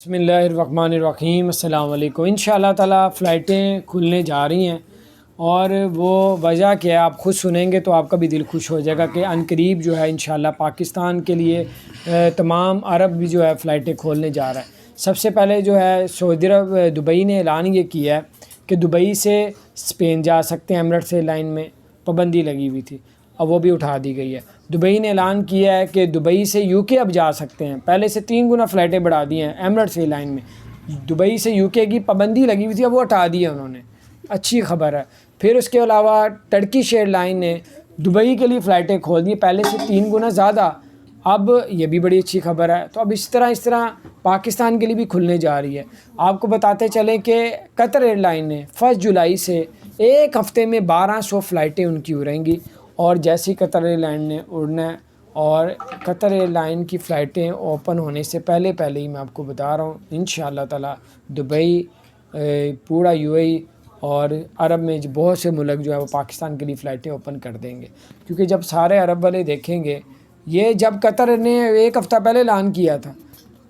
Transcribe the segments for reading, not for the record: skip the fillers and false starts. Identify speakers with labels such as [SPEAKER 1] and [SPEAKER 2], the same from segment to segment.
[SPEAKER 1] بسم اللہ الرحمن الرحیم۔ السلام علیکم۔ انشاءاللہ تعالیٰ فلائٹیں کھلنے جا رہی ہیں اور وہ وجہ کیا ہے آپ خود سنیں گے تو آپ کا بھی دل خوش ہو جائے گا کہ عنقریب جو ہے انشاءاللہ پاکستان کے لیے تمام عرب بھی جو ہے فلائٹیں کھولنے جا رہا ہے۔ سب سے پہلے جو ہے سعودی عرب دبئی نے اعلان یہ کیا ہے کہ دبئی سے اسپین جا سکتے ہیں۔ ایمریٹس ایئر لائن میں پابندی لگی ہوئی تھی، اب وہ بھی اٹھا دی گئی ہے۔ دبئی نے اعلان کیا ہے کہ دبئی سے یو کے اب جا سکتے ہیں، پہلے سے 3 گنا فلائٹیں بڑھا دی ہیں ایمریٹس ایئر لائن میں۔ دبئی سے یو کے کی پابندی لگی ہوئی تھی، اب وہ ہٹا دی ہے انہوں نے، اچھی خبر ہے۔ پھر اس کے علاوہ ٹرکش ایئر لائن نے دبئی کے لیے فلائٹیں کھول دی، پہلے سے 3 گنا زیادہ، اب یہ بھی بڑی اچھی خبر ہے۔ تو اب اس طرح پاکستان کے لیے بھی کھلنے جا رہی ہے۔ آپ کو بتاتے چلیں کہ قطر ایئر لائن نے 1 جولائی سے ایک ہفتے میں 1200 فلائٹیں ان کی اڑیں گی، اور جیسی قطر ایئر لائن نے اڑنا ہے، اور قطر ایئر لائن کی فلائٹیں اوپن ہونے سے پہلے ہی میں آپ کو بتا رہا ہوں انشاءاللہ تعالی دبئی، پورا یو اے ای اور عرب میں بہت سے ملک جو ہے وہ پاکستان کے لیے فلائٹیں اوپن کر دیں گے، کیونکہ جب سارے عرب والے دیکھیں گے، یہ جب قطر نے ایک ہفتہ پہلے اعلان کیا تھا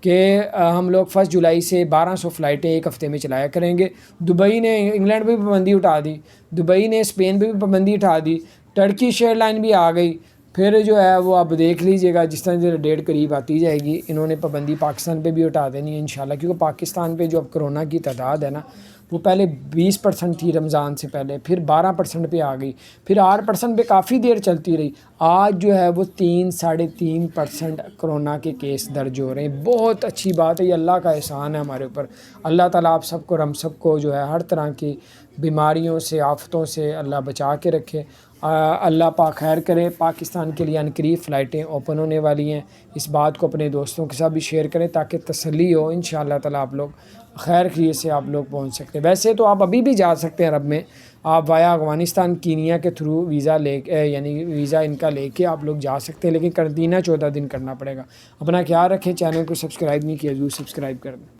[SPEAKER 1] کہ ہم لوگ 1 جولائی سے 1200 فلائٹیں ایک ہفتے میں چلایا کریں گے، دبئی نے انگلینڈ پہ بھی پابندی اٹھا دی، دبئی نے اسپین پہ بھی پابندی اٹھا دی، ٹرکش ایئر لائن بھی آ گئی۔ پھر جو ہے وہ اب دیکھ لیجئے گا، جس طرح ڈیٹ قریب آتی جائے گی انہوں نے پابندی پاکستان پہ بھی اٹھا دینی ہے انشاءاللہ، کیونکہ پاکستان پہ جو اب کرونا کی تعداد ہے نا، وہ پہلے 20% تھی رمضان سے پہلے، پھر 12% پہ آ گئی، پھر 8% پہ کافی دیر چلتی رہی، آج جو ہے وہ 3-3.5% کرونا کے کیس درج ہو رہے ہیں۔ بہت اچھی بات ہے، یہ اللہ کا احسان ہے ہمارے اوپر۔ اللہ تعالیٰ آپ سب کو، ہم سب کو جو ہے ہر طرح کی بیماریوں سے، آفتوں سے اللہ بچا کے رکھے۔ اللہ پاک خیر کرے۔ پاکستان کے لیے عنقریب فلائٹیں اوپن ہونے والی ہیں، اس بات کو اپنے دوستوں کے ساتھ بھی شیئر کریں تاکہ تسلی ہو۔ انشاءاللہ تعالیٰ آپ لوگ خیر خیریت سے آپ لوگ پہنچ سکتے ہیں۔ ویسے تو آپ ابھی بھی جا سکتے ہیں عرب میں، آپ وایا افغانستان کینیا کے تھرو ویزا یعنی ویزا ان کا لے کے آپ لوگ جا سکتے ہیں، لیکن قرنطینہ 14 دن کرنا پڑے گا۔ اپنا خیال رکھیں، چینل کو سبسکرائب نہیں کیا ضرور سبسکرائب کر دیں۔